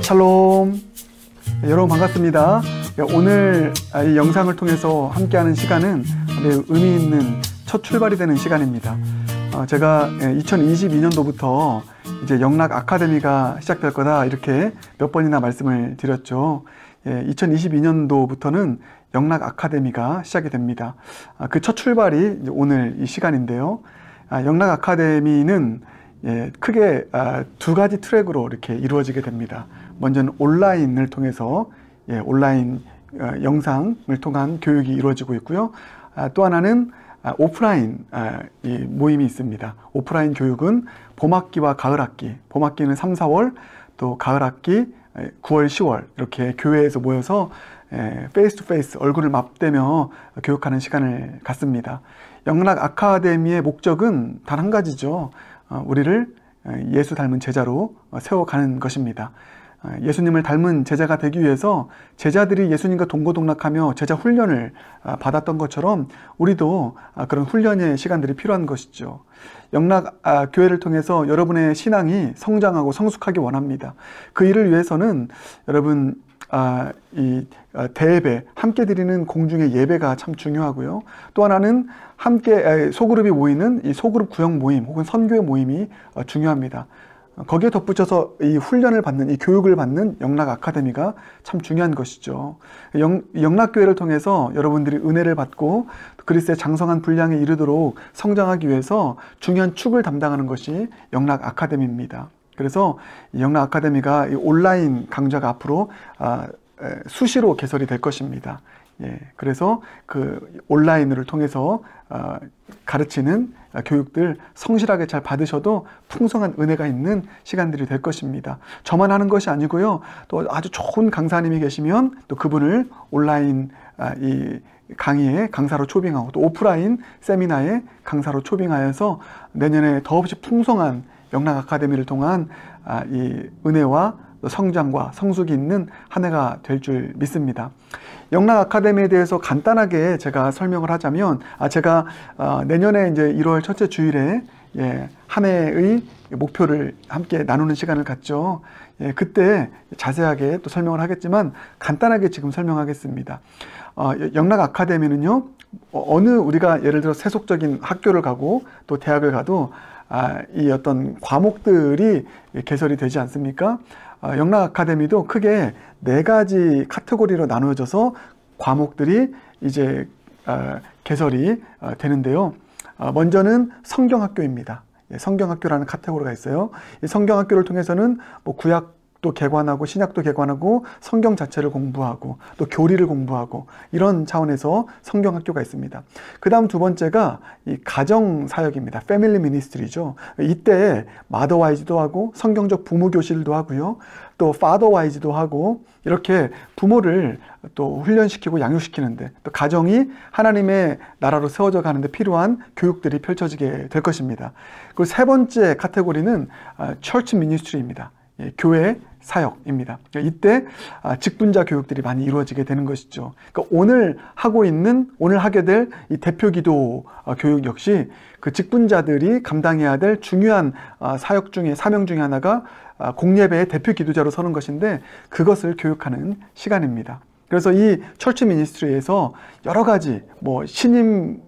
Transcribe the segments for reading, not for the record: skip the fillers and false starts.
샬롬. 여러분 반갑습니다. 오늘 이 영상을 통해서 함께하는 시간은 매우 의미 있는 첫 출발이 되는 시간입니다. 제가 2022년도부터 이제 영락 아카데미가 시작될 거다 이렇게 몇 번이나 말씀을 드렸죠. 2022년도부터는 영락 아카데미가 시작이 됩니다. 그 첫 출발이 오늘 이 시간인데요. 영락 아카데미는 크게 두 가지 트랙으로 이렇게 이루어지게 됩니다. 먼저는 온라인을 통해서 온라인 영상을 통한 교육이 이루어지고 있고요. 또 하나는 오프라인 이 모임이 있습니다. 오프라인 교육은 봄학기와 가을학기, 봄학기는 3, 4월, 또 가을학기 9월, 10월 이렇게 교회에서 모여서 페이스 투 페이스 얼굴을 맞대며 교육하는 시간을 갖습니다. 영락 아카데미의 목적은 단 한 가지죠. 우리를 예수 닮은 제자로 세워가는 것입니다. 예수님을 닮은 제자가 되기 위해서 제자들이 예수님과 동고동락하며 제자 훈련을 받았던 것처럼 우리도 그런 훈련의 시간들이 필요한 것이죠. 영락 교회를 통해서 여러분의 신앙이 성장하고 성숙하기 원합니다. 그 일을 위해서는 여러분 이 대예배, 함께 드리는 공중의 예배가 참 중요하고요. 또 하나는 함께 소그룹이 모이는 이 소그룹 구역 모임 혹은 선교회 모임이 중요합니다. 거기에 덧붙여서 이 훈련을 받는, 이 교육을 받는 영락 아카데미가 참 중요한 것이죠. 영락교회를 통해서 여러분들이 은혜를 받고 그리스도의 장성한 분량에 이르도록 성장하기 위해서 중요한 축을 담당하는 것이 영락 아카데미입니다. 그래서 영락 아카데미가 이 온라인 강좌가 앞으로 수시로 개설이 될 것입니다. 그래서 그 온라인을 통해서 가르치는 교육들 성실하게 잘 받으셔도 풍성한 은혜가 있는 시간들이 될 것입니다. 저만 하는 것이 아니고요. 또 아주 좋은 강사님이 계시면 또 그분을 온라인 이 강의에 강사로 초빙하고 또 오프라인 세미나에 강사로 초빙하여서 내년에 더없이 풍성한 영락 아카데미를 통한 이 은혜와 성장과 성숙이 있는 한 해가 될 줄 믿습니다. 영락 아카데미에 대해서 간단하게 제가 설명을 하자면, 제가 내년에 이제 1월 첫째 주일에 한 해의 목표를 함께 나누는 시간을 갖죠. 그때 자세하게 또 설명을 하겠지만 간단하게 지금 설명하겠습니다. 영락 아카데미는요, 어느 우리가 예를 들어 세속적인 학교를 가고 또 대학을 가도 이 어떤 과목들이 개설이 되지 않습니까? 영락 아카데미도 크게 4가지 카테고리로 나누어져서 과목들이 이제 개설이 되는데요. 먼저는 성경학교입니다. 성경학교라는 카테고리가 있어요. 이 성경학교를 통해서는 뭐 구약도 개관하고 신약도 개관하고 성경 자체를 공부하고 또 교리를 공부하고 이런 차원에서 성경학교가 있습니다. 그 다음 두 번째가 이 가정사역입니다. 패밀리 미니스트리죠. 이때 마더와이즈도 하고 성경적 부모교실도 하고요. 또 파더와이즈도 하고 이렇게 부모를 또 훈련시키고 양육시키는데 또 가정이 하나님의 나라로 세워져 가는데 필요한 교육들이 펼쳐지게 될 것입니다. 그리고 세 번째 카테고리는 처치 미니스트리입니다. 교회 사역입니다. 이때 직분자 교육들이 많이 이루어지게 되는 것이죠. 그러니까 오늘 하게 될 이 대표기도 교육 역시 그 직분자들이 감당해야 될 중요한 사명 중에 하나가 공예배의 대표 기도자로 서는 것인데 그것을 교육하는 시간입니다. 그래서 이 철치 미니스트리에서 여러 가지 뭐 신임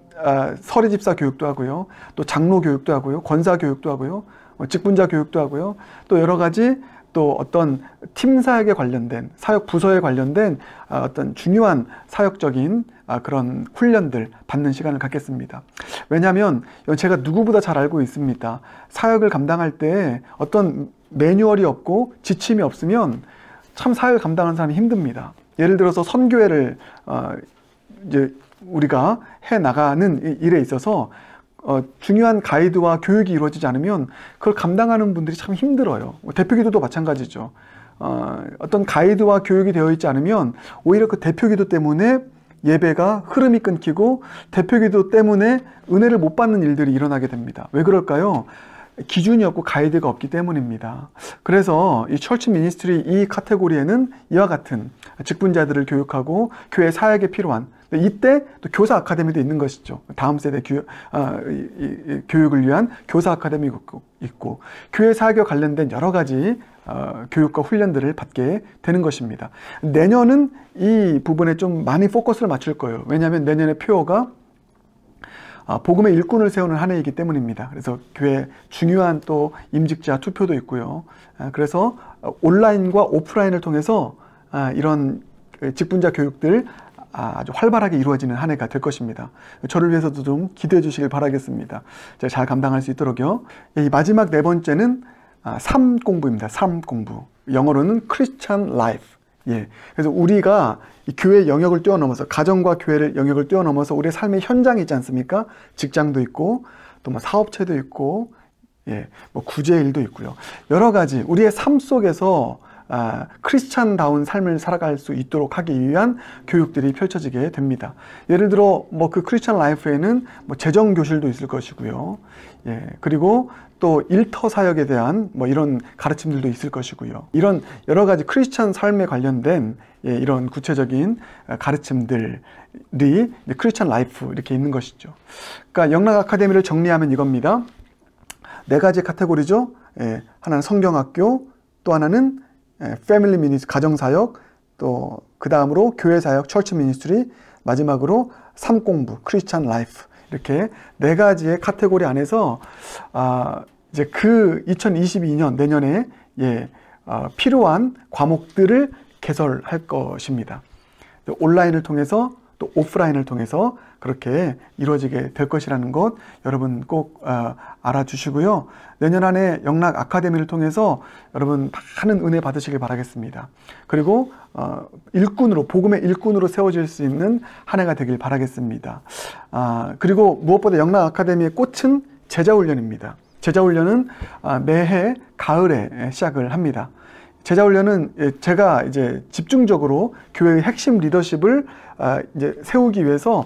서리집사 교육도 하고요, 또 장로 교육도 하고요, 권사 교육도 하고요, 직분자 교육도 하고요, 또 여러 가지 또 어떤 팀 사역에 관련된 사역 부서에 관련된 어떤 중요한 사역적인 그런 훈련들 받는 시간을 갖겠습니다. 왜냐하면 제가 누구보다 잘 알고 있습니다. 사역을 감당할 때 어떤 매뉴얼이 없고 지침이 없으면 참 사역을 감당하는 사람이 힘듭니다. 예를 들어서 선교회를 이제 우리가 해 나가는 일에 있어서 중요한 가이드와 교육이 이루어지지 않으면 그걸 감당하는 분들이 참 힘들어요. 대표기도도 마찬가지죠. 어떤 가이드와 교육이 되어 있지 않으면 오히려 그 대표기도 때문에 예배가 흐름이 끊기고 대표기도 때문에 은혜를 못 받는 일들이 일어나게 됩니다. 왜 그럴까요? 기준이 없고 가이드가 없기 때문입니다. 그래서 이 철치 미니스트리 이 카테고리에는 이와 같은 직분자들을 교육하고 교회 사역에 필요한, 이때 또 교사 아카데미도 있는 것이죠. 다음 세대 교육을 위한 교사 아카데미가 있고 교회 사역에 관련된 여러 가지 교육과 훈련들을 받게 되는 것입니다. 내년은 이 부분에 좀 많이 포커스를 맞출 거예요. 왜냐하면 내년의 표어가 복음의 일꾼을 세우는 한 해이기 때문입니다. 그래서 교회 중요한 또 임직자 투표도 있고요. 그래서 온라인과 오프라인을 통해서 이런 직분자 교육들 아주 활발하게 이루어지는 한 해가 될 것입니다. 저를 위해서도 좀 기도해 주시길 바라겠습니다. 제가 잘 감당할 수 있도록요. 이 마지막 네 번째는 삶 공부입니다. 삶 공부. 영어로는 Christian Life. 예. 그래서 우리가 이 교회 영역을 뛰어넘어서, 가정과 교회를 영역을 뛰어넘어서 우리의 삶의 현장이 있지 않습니까? 직장도 있고, 또 뭐 사업체도 있고, 예, 뭐 구제일도 있고요. 여러 가지 우리의 삶 속에서 크리스찬다운 삶을 살아갈 수 있도록 하기 위한 교육들이 펼쳐지게 됩니다. 예를 들어 뭐 그 크리스찬 라이프에는 뭐 재정 교실도 있을 것이고요. 예, 그리고 또 일터 사역에 대한 뭐 이런 가르침들도 있을 것이고요. 이런 여러 가지 크리스찬 삶에 관련된 이런 구체적인 가르침들이 크리스찬 라이프 이렇게 있는 것이죠. 그러니까 영락 아카데미를 정리하면 이겁니다. 네 가지 카테고리죠. 하나는 성경학교, 또 하나는 패밀리 미니스트리, 가정사역, 또 그 다음으로 교회사역, 처치 미니스트리, 마지막으로 삶공부, 크리스찬 라이프, 이렇게 네 가지의 카테고리 안에서 이제 그 2022년 내년에 필요한 과목들을 개설할 것입니다. 온라인을 통해서 또 오프라인을 통해서 그렇게 이루어지게 될 것이라는 것 여러분 꼭 알아주시고요. 내년 안에 영락 아카데미를 통해서 여러분 많은 은혜 받으시길 바라겠습니다. 그리고 일꾼으로, 복음의 일꾼으로 세워질 수 있는 한 해가 되길 바라겠습니다. 그리고 무엇보다 영락 아카데미의 꽃은 제자훈련입니다. 제자훈련은 매해 가을에 시작을 합니다. 제자훈련은 제가 이제 집중적으로 교회의 핵심 리더십을 이제 세우기 위해서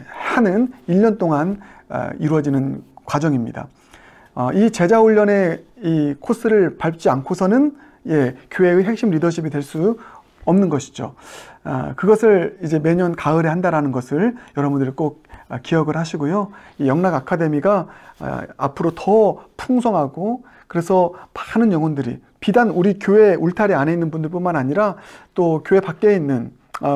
하는 1년 동안 이루어지는 과정입니다. 이 제자훈련의 이 코스를 밟지 않고서는 교회의 핵심 리더십이 될 수 없는 것이죠. 그것을 이제 매년 가을에 한다라는 것을 여러분들이 꼭 기억을 하시고요. 이 영락 아카데미가 앞으로 더 풍성하고, 그래서 많은 영혼들이 비단 우리 교회 울타리 안에 있는 분들뿐만 아니라 또 교회 밖에 있는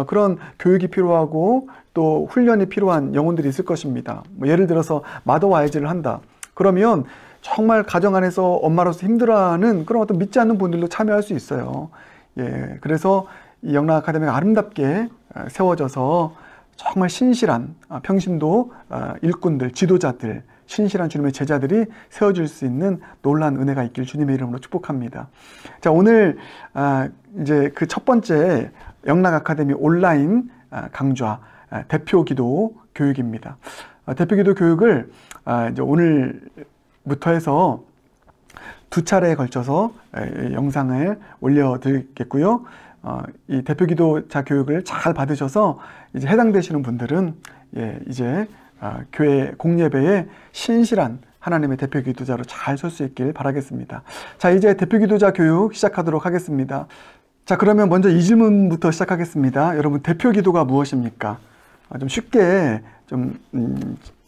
그런 교육이 필요하고 또 훈련이 필요한 영혼들이 있을 것입니다. 뭐 예를 들어서 마더 아이즈를 한다. 그러면 정말 가정 안에서 엄마로서 힘들어하는 그런 어떤 믿지 않는 분들도 참여할 수 있어요. 예, 그래서 이 영락 아카데미가 아름답게 세워져서 정말 신실한 평신도 일꾼들, 지도자들, 신실한 주님의 제자들이 세워질 수 있는 놀라운 은혜가 있길 주님의 이름으로 축복합니다. 자, 오늘 이제 그 첫 번째 영락 아카데미 온라인 강좌 대표 기도 교육입니다. 대표 기도 교육을 이제 오늘부터 해서 두 차례에 걸쳐서 영상을 올려드리겠고요. 이 대표 기도자 교육을 잘 받으셔서 이제 해당되시는 분들은 이제 교회 공예배에 신실한 하나님의 대표 기도자로 잘 설 수 있길 바라겠습니다. 자, 이제 대표 기도자 교육 시작하도록 하겠습니다. 자, 그러면 먼저 이 질문부터 시작하겠습니다. 여러분, 대표 기도가 무엇입니까? 좀 쉽게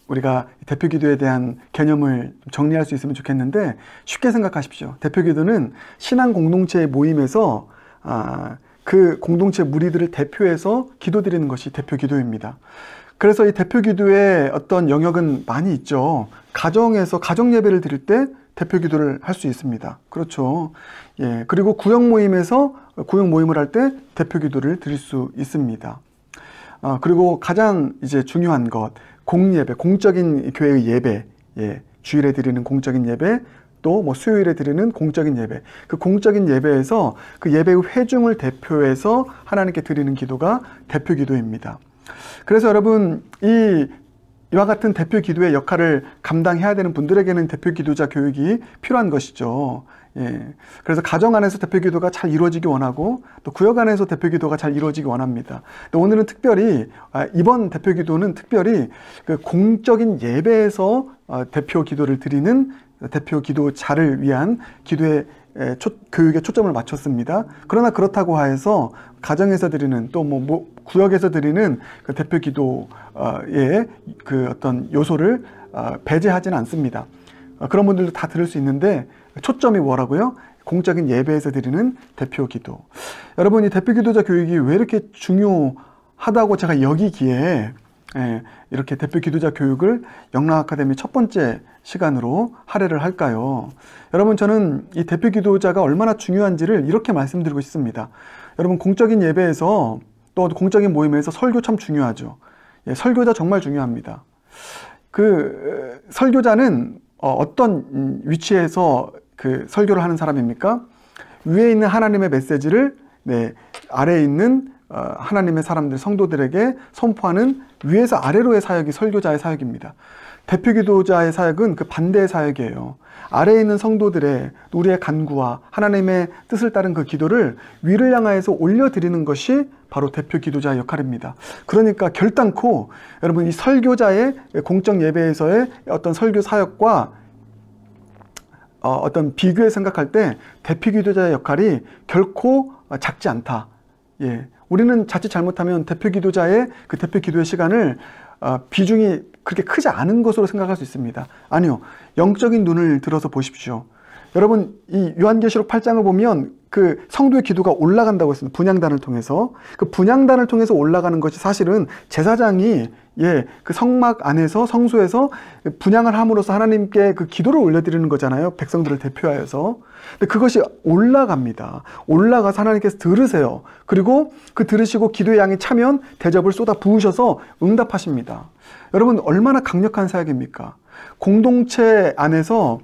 우리가 대표 기도에 대한 개념을 정리할 수 있으면 좋겠는데, 쉽게 생각하십시오. 대표 기도는 신앙 공동체의 모임에서 그 공동체 무리들을 대표해서 기도드리는 것이 대표 기도입니다. 그래서 이 대표 기도의 어떤 영역은 많이 있죠. 가정에서 가정 예배를 드릴 때 대표 기도를 할 수 있습니다. 그렇죠. 예. 그리고 구역 모임에서 구역 모임을 할 때 대표 기도를 드릴 수 있습니다. 그리고 가장 이제 중요한 것, 공예배, 공적인 교회의 예배, 주일에 드리는 공적인 예배, 또 뭐 수요일에 드리는 공적인 예배, 그 공적인 예배에서 그 예배의 회중을 대표해서 하나님께 드리는 기도가 대표 기도입니다. 그래서 여러분, 이와 같은 대표 기도의 역할을 감당해야 되는 분들에게는 대표 기도자 교육이 필요한 것이죠. 예. 그래서 가정 안에서 대표 기도가 잘 이루어지기 원하고, 또 구역 안에서 대표 기도가 잘 이루어지기 원합니다. 오늘은 특별히 이번 대표 기도는 특별히 그 공적인 예배에서 대표 기도를 드리는 대표 기도자를 위한 기도의 교육에 초점을 맞췄습니다. 그러나 그렇다고 해서 가정에서 드리는 또 뭐 구역에서 드리는 그 대표 기도의 그 어떤 요소를 배제하지는 않습니다. 그런 분들도 다 들을 수 있는데 초점이 뭐라고요? 공적인 예배에서 드리는 대표 기도. 여러분, 이 대표 기도자 교육이 왜 이렇게 중요하다고 제가 여기기에 이렇게 대표 기도자 교육을 영락 아카데미 첫 번째 시간으로 할애를 할까요? 여러분, 저는 이 대표 기도자가 얼마나 중요한지를 이렇게 말씀드리고 싶습니다. 여러분, 공적인 예배에서 또 공적인 모임에서 설교 참 중요하죠. 설교자 정말 중요합니다. 그 설교자는 어떤 위치에서 그 설교를 하는 사람입니까? 위에 있는 하나님의 메시지를 아래에 있는 하나님의 사람들, 성도들에게 선포하는 위에서 아래로의 사역이 설교자의 사역입니다. 대표 기도자의 사역은 그 반대의 사역이에요. 아래에 있는 성도들의 우리의 간구와 하나님의 뜻을 따른 그 기도를 위를 향하여서 올려드리는 것이 바로 대표 기도자의 역할입니다. 그러니까 결단코 여러분, 이 설교자의 공적 예배에서의 어떤 설교 사역과 어떤 비교해 생각할 때 대표 기도자의 역할이 결코 작지 않다. 우리는 자칫 잘못하면 대표 기도자의 그 대표 기도의 시간을 비중이 그렇게 크지 않은 것으로 생각할 수 있습니다. 아니요. 영적인 눈을 들어서 보십시오. 여러분, 이 요한계시록 8장을 보면 그 성도의 기도가 올라간다고 했습니다. 분향단을 통해서. 그 분향단을 통해서 올라가는 것이 사실은 제사장이 그 성막 안에서 성소에서 분향을 함으로써 하나님께 그 기도를 올려드리는 거잖아요. 백성들을 대표하여서. 근데 그것이 올라갑니다. 올라가서 하나님께서 들으세요. 그리고 그 들으시고 기도의 양이 차면 대접을 쏟아 부으셔서 응답하십니다. 여러분, 얼마나 강력한 사역입니까? 공동체 안에서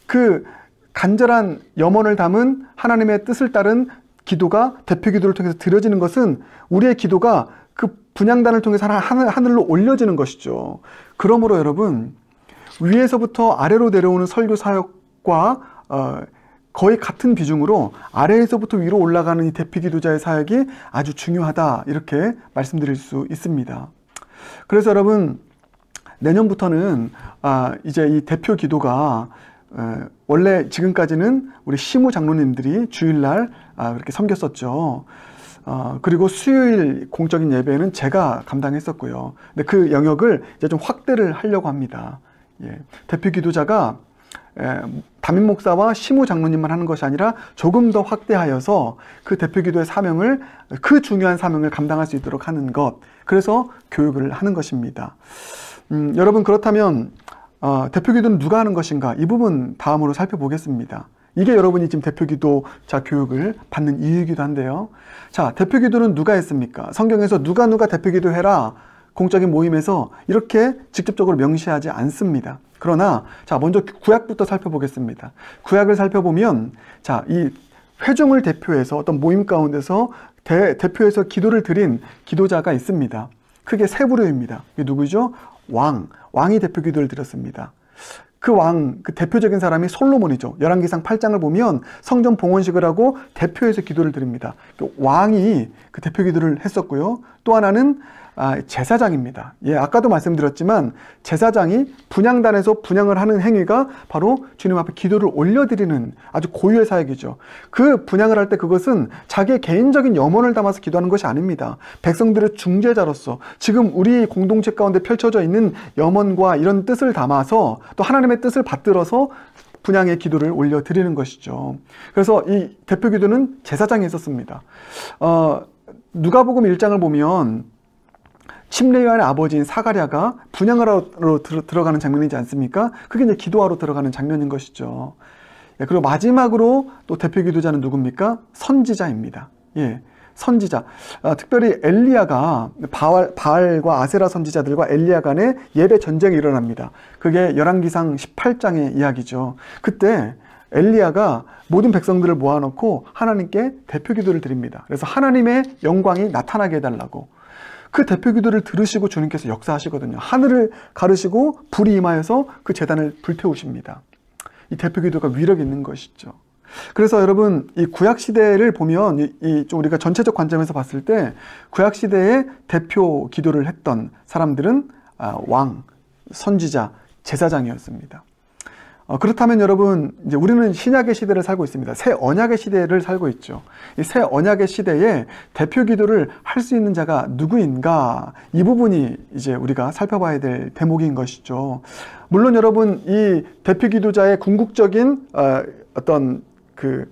그 간절한 염원을 담은 하나님의 뜻을 따른 기도가 대표 기도를 통해서 드려지는 것은 우리의 기도가 그 분향단을 통해서 하늘로 올려지는 것이죠. 그러므로 여러분, 위에서부터 아래로 내려오는 설교 사역과 거의 같은 비중으로 아래에서부터 위로 올라가는 이 대표 기도자의 사역이 아주 중요하다, 이렇게 말씀드릴 수 있습니다. 그래서 여러분, 내년부터는 이제 이 대표 기도가 원래 지금까지는 우리 시무 장로님들이 주일날 그렇게 섬겼었죠. 그리고 수요일 공적인 예배는 제가 감당했었고요. 근데 그 영역을 이제 좀 확대를 하려고 합니다. 대표 기도자가 담임 목사와 시무 장로님만 하는 것이 아니라 조금 더 확대하여서 그 대표 기도의 사명을, 그 중요한 사명을 감당할 수 있도록 하는 것. 그래서 교육을 하는 것입니다. 여러분, 그렇다면 대표 기도는 누가 하는 것인가? 이 부분 다음으로 살펴보겠습니다. 이게 여러분이 지금 대표 기도자 교육을 받는 이유이기도 한데요. 자, 대표 기도는 누가 했습니까? 성경에서 누가 대표 기도해라, 공적인 모임에서 이렇게 직접적으로 명시하지 않습니다. 그러나 자, 먼저 구약부터 살펴보겠습니다. 구약을 살펴보면 자, 이 회중을 대표해서 어떤 모임 가운데서 대표해서 기도를 드린 기도자가 있습니다. 크게 세 부류입니다. 이게 누구죠? 왕이 대표 기도를 드렸습니다. 그 대표적인 사람이 솔로몬이죠. 열왕기상 8장을 보면 성전 봉헌식을 하고 대표해서 기도를 드립니다. 왕이 그 대표 기도를 했었고요. 또 하나는 제사장입니다. 아까도 말씀드렸지만 제사장이 분향단에서 분향을 하는 행위가 바로 주님 앞에 기도를 올려드리는 아주 고유의 사역이죠. 그 분향을 할 때 그것은 자기의 개인적인 염원을 담아서 기도하는 것이 아닙니다. 백성들의 중재자로서 지금 우리 공동체 가운데 펼쳐져 있는 염원과 이런 뜻을 담아서 또 하나님의 뜻을 받들어서 분향의 기도를 올려드리는 것이죠. 그래서 이 대표 기도는 제사장이 있었습니다. 누가복음 1장을 보면 침례요한의 아버지인 사가랴가 분향을 하러 들어가는 장면이지 않습니까? 그게 이제 기도하러 들어가는 장면인 것이죠. 그리고 마지막으로 또 대표 기도자는 누굽니까? 선지자입니다. 선지자. 특별히 엘리야가 바알과 아세라 선지자들과 엘리야 간의 예배 전쟁이 일어납니다. 그게 열왕기상 18장의 이야기죠. 그때 엘리야가 모든 백성들을 모아놓고 하나님께 대표 기도를 드립니다. 그래서 하나님의 영광이 나타나게 해달라고. 그 대표 기도를 들으시고 주님께서 역사하시거든요. 하늘을 가르시고 불이 임하여서 그 제단을 불태우십니다. 이 대표 기도가 위력이 있는 것이죠. 그래서 여러분, 이 구약시대를 보면 좀 우리가 전체적 관점에서 봤을 때 구약시대에 대표 기도를 했던 사람들은 왕, 선지자, 제사장이었습니다. 그렇다면 여러분, 이제 우리는 신약의 시대를 살고 있습니다. 새 언약의 시대를 살고 있죠. 이 새 언약의 시대에 대표 기도를 할 수 있는 자가 누구인가? 이 부분이 이제 우리가 살펴봐야 될 대목인 것이죠. 물론 여러분, 이 대표 기도자의 궁극적인 어떤 그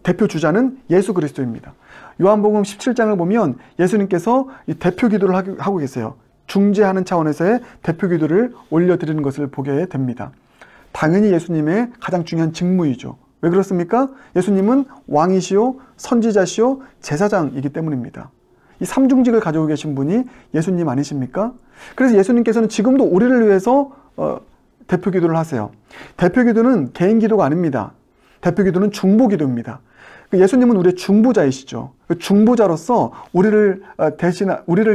대표 주자는 예수 그리스도입니다. 요한복음 17장을 보면 예수님께서 이 대표 기도를 하고 계세요. 중재하는 차원에서의 대표 기도를 올려드리는 것을 보게 됩니다. 당연히 예수님의 가장 중요한 직무이죠. 왜 그렇습니까? 예수님은 왕이시오, 선지자시오, 제사장이기 때문입니다. 이 삼중직을 가지고 계신 분이 예수님 아니십니까? 그래서 예수님께서는 지금도 우리를 위해서 대표 기도를 하세요. 대표 기도는 개인 기도가 아닙니다. 대표 기도는 중보 기도입니다. 예수님은 우리의 중보자이시죠. 중보자로서 우리를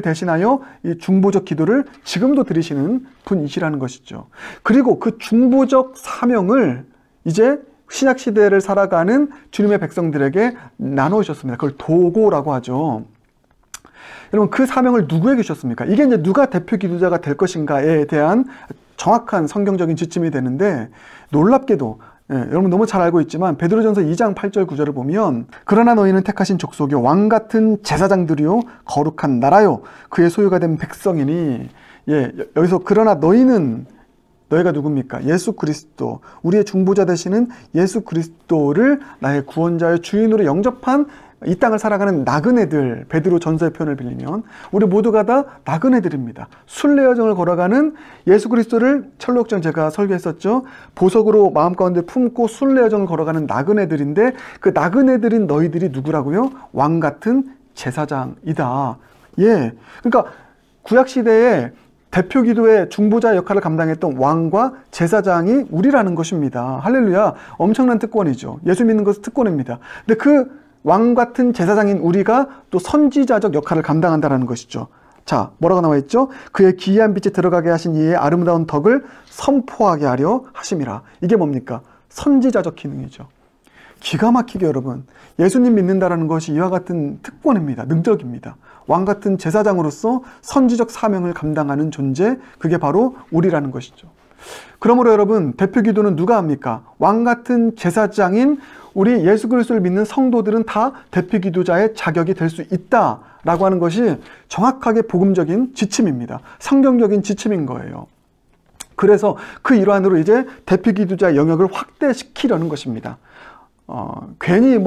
대신하여 이 중보적 기도를 지금도 드리시는 분이시라는 것이죠. 그리고 그 중보적 사명을 이제 신약 시대를 살아가는 주님의 백성들에게 나누셨습니다. 그걸 도고라고 하죠. 여러분, 그 사명을 누구에게 주셨습니까? 이게 이제 누가 대표 기도자가 될 것인가에 대한 정확한 성경적인 지침이 되는데, 놀랍게도 여러분 너무 잘 알고 있지만 베드로전서 2장 8절 9절을 보면, 그러나 너희는 택하신 족속이요 왕같은 제사장들이요 거룩한 나라요 그의 소유가 된 백성이니. 여기서 그러나 너희가 누굽니까? 예수 그리스도, 우리의 중보자 되시는 예수 그리스도를 나의 구원자의 주인으로 영접한 이 땅을 살아가는 나그네들, 베드로 전서의 표현을 빌리면 우리 모두가 다 나그네들입니다. 순례 여정을 걸어가는 예수 그리스도를 철로역정 제가 설교했었죠. 보석으로 마음 가운데 품고 순례 여정을 걸어가는 나그네들인데, 그 나그네들인 너희들이 누구라고요? 왕 같은 제사장이다. 그러니까 구약 시대에 대표 기도의 중보자 역할을 감당했던 왕과 제사장이 우리라는 것입니다. 할렐루야. 엄청난 특권이죠. 예수 믿는 것은 특권입니다. 근데 그 왕 같은 제사장인 우리가 또 선지자적 역할을 감당한다는 것이죠. 자, 뭐라고 나와 있죠? 그의 기이한 빛에 들어가게 하신 이의 아름다운 덕을 선포하게 하려 하심이라. 이게 뭡니까? 선지자적 기능이죠. 기가 막히게 여러분, 예수님 믿는다라는 것이 이와 같은 특권입니다. 능력입니다. 왕 같은 제사장으로서 선지적 사명을 감당하는 존재, 그게 바로 우리라는 것이죠. 그러므로 여러분, 대표 기도는 누가 합니까? 왕 같은 제사장인 우리 예수 그리스도를 믿는 성도들은 다 대표 기도자의 자격이 될 수 있다라고 하는 것이 정확하게 복음적인 지침입니다. 성경적인 지침인 거예요. 그래서 그 일환으로 이제 대표 기도자 영역을 확대시키려는 것입니다. 괜히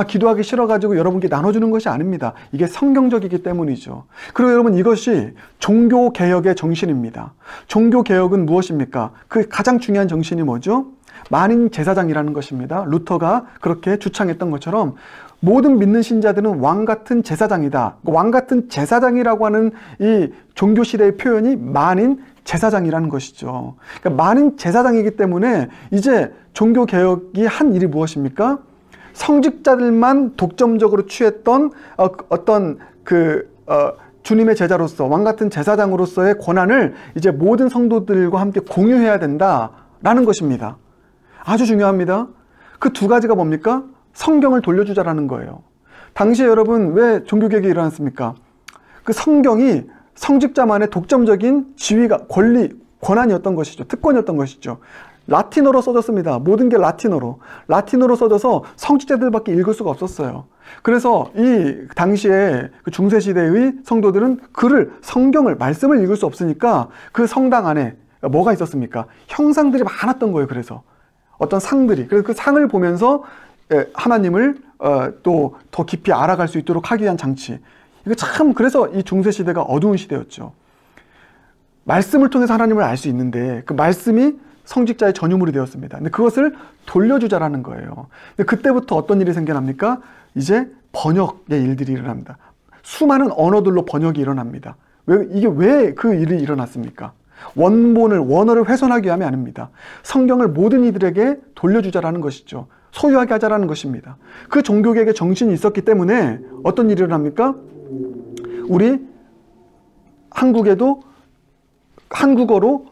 기도하기 싫어가지고 여러분께 나눠주는 것이 아닙니다. 이게 성경적이기 때문이죠. 그리고 여러분, 이것이 종교개혁의 정신입니다. 종교개혁은 무엇입니까? 그 가장 중요한 정신이 뭐죠? 만인 제사장이라는 것입니다. 루터가 그렇게 주창했던 것처럼 모든 믿는 신자들은 왕 같은 제사장이다. 왕 같은 제사장이라고 하는 이 종교시대의 표현이 만인 제사장이라는 것이죠. 그러니까 만인 제사장이기 때문에 이제 종교개혁이 한 일이 무엇입니까? 성직자들만 독점적으로 취했던 주님의 제자로서 왕 같은 제사장으로서의 권한을 이제 모든 성도들과 함께 공유해야 된다라는 것입니다. 아주 중요합니다. 그 두 가지가 뭡니까? 성경을 돌려주자라는 거예요. 당시에 여러분 왜 종교개혁이 일어났습니까? 그 성경이 성직자만의 독점적인 지위가 권한이었던 것이죠. 특권이었던 것이죠. 라틴어로 써졌습니다. 모든 게 라틴어로 써져서 성직자들밖에 읽을 수가 없었어요. 그래서 이 당시에 그 중세시대의 성도들은 성경을, 말씀을 읽을 수 없으니까 그 성당 안에 뭐가 있었습니까? 형상들이 많았던 거예요. 그래서 어떤 상들이, 그래서 그 상을 보면서 하나님을 또 더 깊이 알아갈 수 있도록 하기 위한 장치. 이거 참, 그래서 이 중세시대가 어두운 시대였죠. 말씀을 통해서 하나님을 알 수 있는데 그 말씀이 성직자의 전유물이 되었습니다. 근데 그것을 돌려주자라는 거예요. 근데 그때부터 어떤 일이 생겨납니까? 이제 번역의 일들이 일어납니다. 수많은 언어들로 번역이 일어납니다. 이게 왜 그 일이 일어났습니까? 원어를 훼손하기 위함이 아닙니다. 성경을 모든 이들에게 돌려주자라는 것이죠. 소유하게 하자라는 것입니다. 그 종교개혁의 정신이 있었기 때문에 어떤 일이 일어납니까? 우리 한국에도 한국어로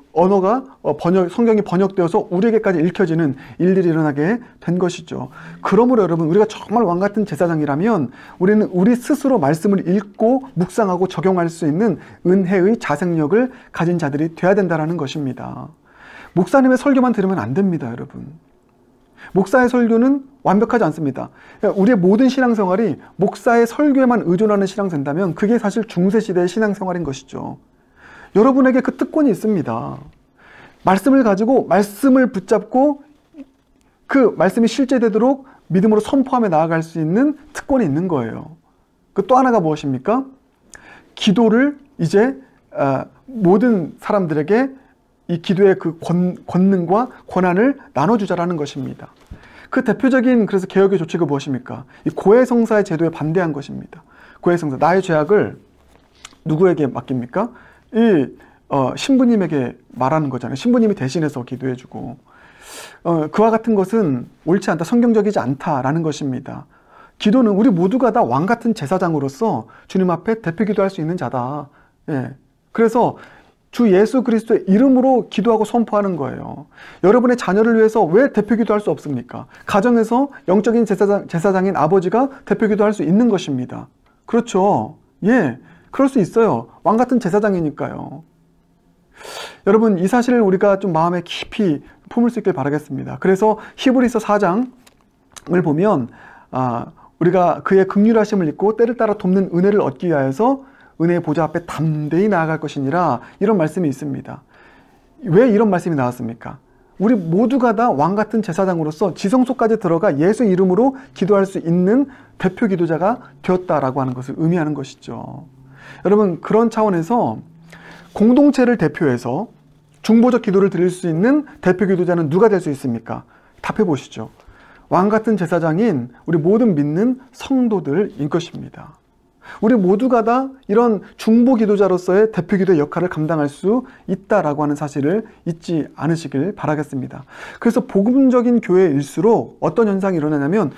성경이 번역되어서 우리에게까지 읽혀지는 일들이 일어나게 된 것이죠. 그러므로 여러분, 우리가 정말 왕같은 제사장이라면 우리는 우리 스스로 말씀을 읽고 묵상하고 적용할 수 있는 은혜의 자생력을 가진 자들이 돼야 된다는 것입니다. 목사님의 설교만 들으면 안 됩니다, 여러분. 목사의 설교는 완벽하지 않습니다. 우리의 모든 신앙생활이 목사의 설교에만 의존하는 신앙생활이라면 그게 사실 중세시대의 신앙생활인 것이죠. 여러분에게 그 특권이 있습니다. 말씀을 가지고 말씀을 붙잡고 그 말씀이 실제되도록 믿음으로 선포하며 나아갈 수 있는 특권이 있는 거예요. 그 또 하나가 무엇입니까? 기도를 이제 모든 사람들에게 이 기도의 그 권능과 권한을 나눠주자라는 것입니다. 그 대표적인 그래서 개혁의 조치가 무엇입니까? 이 고해성사의 제도에 반대한 것입니다. 고해성사, 나의 죄악을 누구에게 맡깁니까? 이 신부님에게 말하는 거잖아요. 신부님이 대신해서 기도해주고 그와 같은 것은 옳지 않다, 성경적이지 않다라는 것입니다. 기도는 우리 모두가 다 왕 같은 제사장으로서 주님 앞에 대표 기도할 수 있는 자다. 예. 그래서 주 예수 그리스도의 이름으로 기도하고 선포하는 거예요. 여러분의 자녀를 위해서 왜 대표 기도할 수 없습니까? 가정에서 영적인 제사장인 아버지가 대표 기도할 수 있는 것입니다. 그렇죠. 예, 그럴 수 있어요. 왕 같은 제사장이니까요. 여러분, 이 사실을 우리가 좀 마음에 깊이 품을 수 있길 바라겠습니다. 그래서 히브리서 4장을 보면 우리가 그의 긍휼하심을 잊고 때를 따라 돕는 은혜를 얻기 위하여서 은혜의 보좌 앞에 담대히 나아갈 것이니라, 이런 말씀이 있습니다. 왜 이런 말씀이 나왔습니까? 우리 모두가 다 왕같은 제사장으로서 지성소까지 들어가 예수 이름으로 기도할 수 있는 대표 기도자가 되었다라고 하는 것을 의미하는 것이죠. 여러분, 그런 차원에서 공동체를 대표해서 중보적 기도를 드릴 수 있는 대표 기도자는 누가 될 수 있습니까? 답해 보시죠. 왕같은 제사장인 우리 모든 믿는 성도들인 것입니다. 우리 모두가 다 이런 중보 기도자로서의 대표 기도의 역할을 감당할 수 있다라고 하는 사실을 잊지 않으시길 바라겠습니다. 그래서 복음적인 교회일수록 어떤 현상이 일어나냐면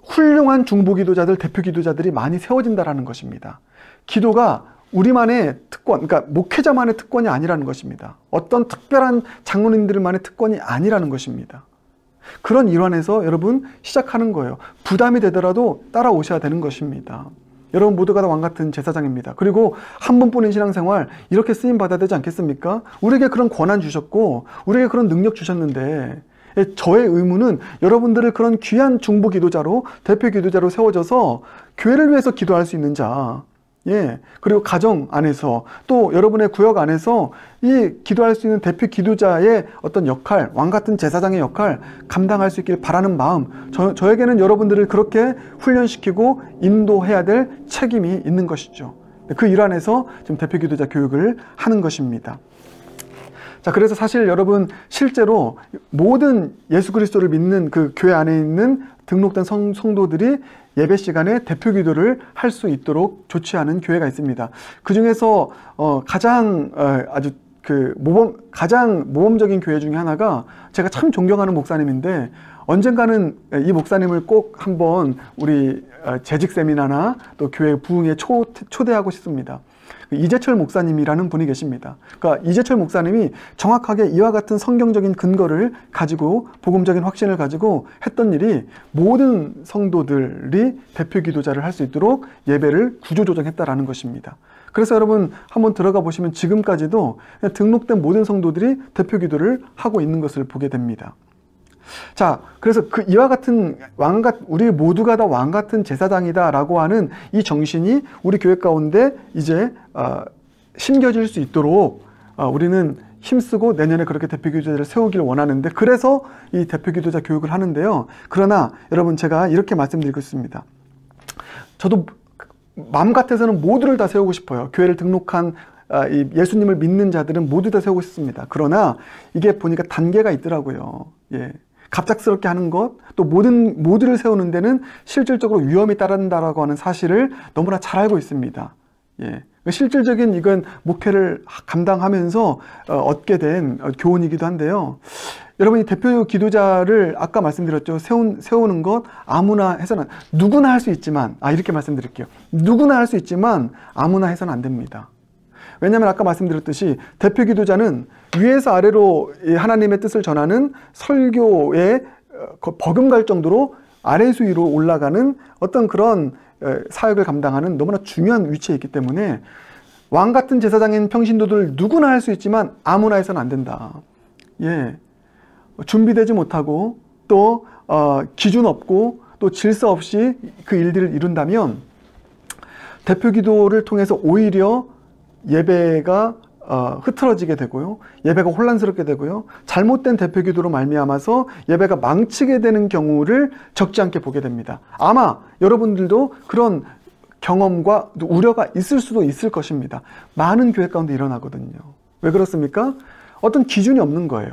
훌륭한 중보 기도자들, 대표 기도자들이 많이 세워진다라는 것입니다. 기도가 우리만의 특권, 그러니까 목회자만의 특권이 아니라는 것입니다. 어떤 특별한 장로님들만의 특권이 아니라는 것입니다. 그런 일환에서 여러분 시작하는 거예요. 부담이 되더라도 따라오셔야 되는 것입니다. 여러분 모두가 다 왕같은 제사장입니다. 그리고 한 번뿐인 신앙생활 이렇게 쓰임받아야 되지 않겠습니까? 우리에게 그런 권한 주셨고 우리에게 그런 능력 주셨는데, 저의 의무는 여러분들을 그런 귀한 중보 기도자로, 대표 기도자로 세워져서 교회를 위해서 기도할 수 있는 자, 그리고 가정 안에서 또 여러분의 구역 안에서 이 기도할 수 있는 대표 기도자의 어떤 역할, 왕같은 제사장의 역할 감당할 수 있길 바라는 마음, 저에게는 여러분들을 그렇게 훈련시키고 인도해야 될 책임이 있는 것이죠. 그 일환에서 지금 대표 기도자 교육을 하는 것입니다. 자, 그래서 사실 여러분 실제로 모든 예수 그리스도를 믿는 그 교회 안에 있는 등록된 성도들이 예배 시간에 대표 기도를 할 수 있도록 조치하는 교회가 있습니다. 그 중에서 가장 아주 가장 모범적인 교회 중에 하나가 제가 참 존경하는 목사님인데, 언젠가는 이 목사님을 꼭 한번 우리 재직 세미나나 또 교회 부흥에 초대하고 싶습니다. 이재철 목사님이라는 분이 계십니다. 그러니까 이재철 목사님이 정확하게 이와 같은 성경적인 근거를 가지고 복음적인 확신을 가지고 했던 일이 모든 성도들이 대표 기도자를 할 수 있도록 예배를 구조조정했다라는 것입니다. 그래서 여러분 한번 들어가 보시면 지금까지도 등록된 모든 성도들이 대표 기도를 하고 있는 것을 보게 됩니다. 자, 그래서 이와 같은 우리 모두가 다 왕 같은 제사장이다라고 하는 이 정신이 우리 교회 가운데 이제 심겨질 수 있도록 우리는 힘쓰고 내년에 그렇게 대표 기도자를 세우기를 원하는데, 그래서 이 대표 기도자 교육을 하는데요. 그러나 여러분 제가 이렇게 말씀드리고 있습니다. 저도 마음 같아서는 모두를 다 세우고 싶어요. 교회를 등록한 예수님을 믿는 자들은 모두 다 세우고 싶습니다. 그러나 이게 보니까 단계가 있더라고요. 갑작스럽게 하는 것, 또 모두를 세우는 데는 실질적으로 위험이 따른다라고 하는 사실을 너무나 잘 알고 있습니다. 실질적인 이건 목회를 감당하면서 얻게 된 교훈이기도 한데요. 여러분이 대표 기도자를 아까 말씀드렸죠. 세우는 것 아무나 해서는, 누구나 할 수 있지만, 이렇게 말씀드릴게요. 누구나 할 수 있지만 아무나 해서는 안 됩니다. 왜냐하면 아까 말씀드렸듯이 대표 기도자는 위에서 아래로 하나님의 뜻을 전하는 설교에 버금갈 정도로 아래에서 위로 올라가는 어떤 그런 사역을 감당하는 너무나 중요한 위치에 있기 때문에 왕같은 제사장인 평신도들 누구나 할 수 있지만 아무나 해서는 안 된다. 준비되지 못하고 또 기준 없고 또 질서 없이 그 일들을 이룬다면 대표 기도를 통해서 오히려 예배가 흐트러지게 되고요. 예배가 혼란스럽게 되고요. 잘못된 대표 기도로 말미암아서 예배가 망치게 되는 경우를 적지 않게 보게 됩니다. 아마 여러분들도 그런 경험과 우려가 있을 수도 있을 것입니다. 많은 교회 가운데 일어나거든요. 왜 그렇습니까? 어떤 기준이 없는 거예요.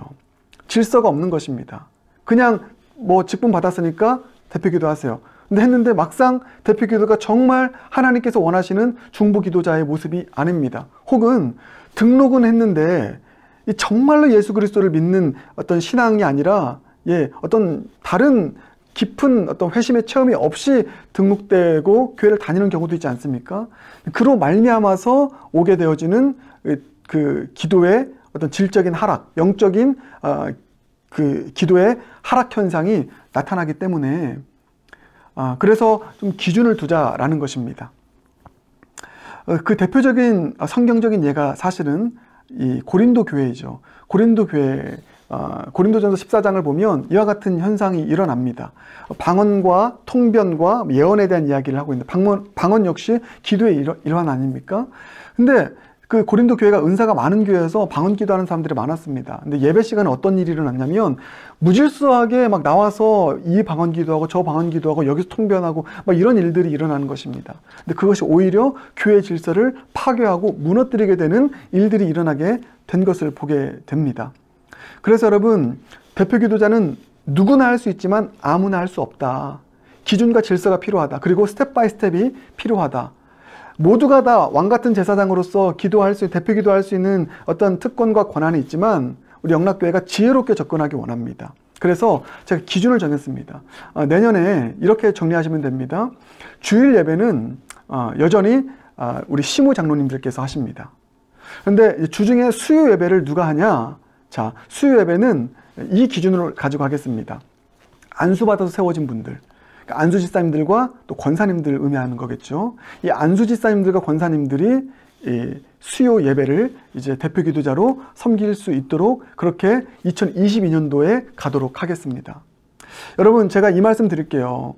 질서가 없는 것입니다. 그냥 뭐 직분 받았으니까 대표 기도하세요. 근데 했는데 막상 대표 기도가 정말 하나님께서 원하시는 중보 기도자의 모습이 아닙니다. 혹은 등록은 했는데 정말로 예수 그리스도를 믿는 어떤 신앙이 아니라 어떤 다른 깊은 어떤 회심의 체험이 없이 등록되고 교회를 다니는 경우도 있지 않습니까? 그로 말미암아서 오게 되어지는 그 기도의 어떤 질적인 하락, 영적인 그 기도의 하락 현상이 나타나기 때문에 그래서 좀 기준을 두자라는 것입니다. 그 대표적인 성경적인 예가 사실은 이 고린도 교회이죠. 고린도 교회, 고린도전서 14장을 보면 이와 같은 현상이 일어납니다. 방언과 통변과 예언에 대한 이야기를 하고 있는데 방언 역시 기도의 일환 아닙니까? 근데 그 고린도 교회가 은사가 많은 교회여서 방언 기도하는 사람들이 많았습니다. 근데 예배 시간에 어떤 일이 일어났냐면 무질서하게 막 나와서 이 방언 기도하고 저 방언 기도하고 여기서 통변하고 막 이런 일들이 일어나는 것입니다. 근데 그것이 오히려 교회 질서를 파괴하고 무너뜨리게 되는 일들이 일어나게 된 것을 보게 됩니다. 그래서 여러분, 대표 기도자는 누구나 할 수 있지만 아무나 할 수 없다. 기준과 질서가 필요하다. 그리고 스텝 바이 스텝이 필요하다. 모두가 다 왕같은 제사장으로서 대표 기도할 수 있는 어떤 특권과 권한이 있지만 우리 영락교회가 지혜롭게 접근하기 원합니다. 그래서 제가 기준을 정했습니다. 내년에 이렇게 정리하시면 됩니다. 주일 예배는 여전히 우리 시무 장로님들께서 하십니다. 그런데 주중에 수요 예배를 누가 하냐? 자, 수요 예배는 이 기준으로 가지고 하겠습니다. 안수받아서 세워진 분들, 안수집사님들과 또 권사님들 의미하는 거겠죠. 이 안수집사님들과 권사님들이 이 수요 예배를 이제 대표 기도자로 섬길 수 있도록 그렇게 2022년도에 가도록 하겠습니다. 여러분, 제가 이 말씀 드릴게요.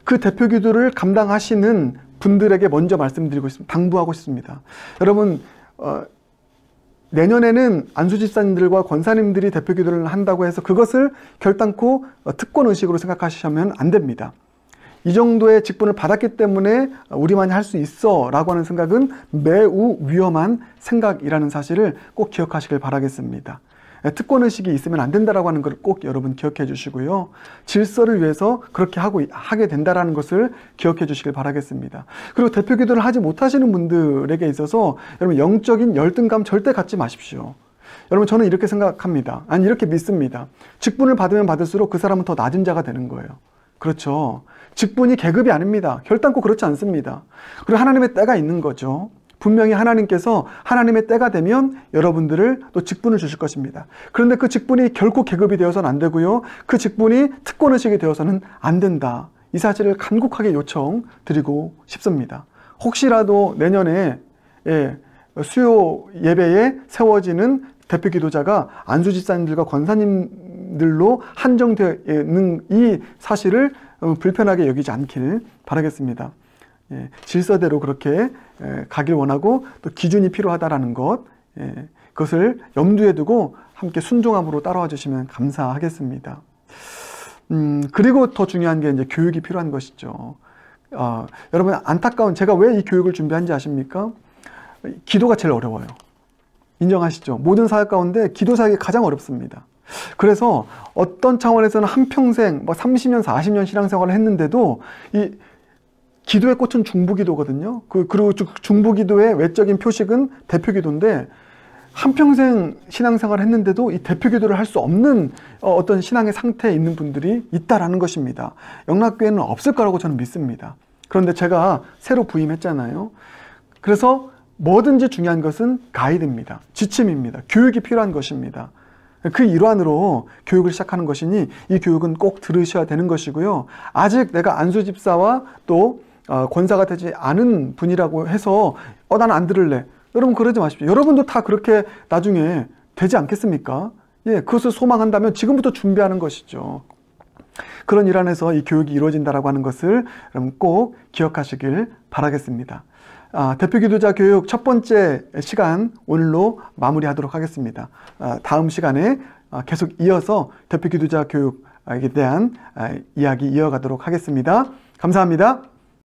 그 대표 기도를 감당하시는 분들에게 먼저 말씀드리고 있습니다. 당부하고 싶습니다. 여러분, 내년에는 안수집사님들과 권사님들이 대표 기도를 한다고 해서 그것을 결단코 특권의식으로 생각하시면 안 됩니다. 이 정도의 직분을 받았기 때문에 우리만이 할 수 있어 라고 하는 생각은 매우 위험한 생각이라는 사실을 꼭 기억하시길 바라겠습니다. 특권의식이 있으면 안 된다라고 하는 걸 꼭 여러분 기억해 주시고요. 질서를 위해서 그렇게 하게 된다라는 것을 기억해 주시길 바라겠습니다. 그리고 대표 기도를 하지 못하시는 분들에게 있어서 여러분 영적인 열등감 절대 갖지 마십시오. 여러분, 저는 이렇게 생각합니다. 아니, 이렇게 믿습니다. 직분을 받으면 받을수록 그 사람은 더 낮은 자가 되는 거예요. 그렇죠. 직분이 계급이 아닙니다. 결단코 그렇지 않습니다. 그리고 하나님의 때가 있는 거죠. 분명히 하나님께서 하나님의 때가 되면 여러분들을 또 직분을 주실 것입니다. 그런데 그 직분이 결코 계급이 되어서는 안 되고요. 그 직분이 특권의식이 되어서는 안 된다. 이 사실을 간곡하게 요청드리고 싶습니다. 혹시라도 내년에 수요 예배에 세워지는 대표 기도자가 안수집사님들과 권사님들로 한정되어 있는 이 사실을 불편하게 여기지 않길 바라겠습니다. 질서대로 그렇게 가길 원하고 또 기준이 필요하다라는 것, 그것을 염두에 두고 함께 순종함으로 따라와 주시면 감사하겠습니다. 그리고 더 중요한 게 이제 교육이 필요한 것이죠. 여러분, 안타까운, 제가 왜 이 교육을 준비한지 아십니까? 기도가 제일 어려워요. 인정하시죠? 모든 사역 가운데 기도 사역이 가장 어렵습니다. 그래서 어떤 차원에서는 한평생 30년, 40년 신앙생활을 했는데도 이 기도의 꽃은 중보기도거든요. 그리고 중보기도의 외적인 표식은 대표기도인데 한평생 신앙생활을 했는데도 이 대표기도를 할 수 없는 어떤 신앙의 상태에 있는 분들이 있다라는 것입니다. 영락교회는 없을 거라고 저는 믿습니다. 그런데 제가 새로 부임했잖아요. 그래서 뭐든지 중요한 것은 가이드입니다. 지침입니다. 교육이 필요한 것입니다. 그 일환으로 교육을 시작하는 것이니 이 교육은 꼭 들으셔야 되는 것이고요. 아직 내가 안수집사와 또 권사가 되지 않은 분이라고 해서 나는 안 들을래. 여러분, 그러지 마십시오. 여러분도 다 그렇게 나중에 되지 않겠습니까? 그것을 소망한다면 지금부터 준비하는 것이죠. 그런 일환에서 이 교육이 이루어진다라고 하는 것을 여러분 꼭 기억하시길 바라겠습니다. 대표 기도자 교육 첫 번째 시간 오늘로 마무리하도록 하겠습니다. 다음 시간에 계속 이어서 대표 기도자 교육에 대한 이야기 이어가도록 하겠습니다. 감사합니다.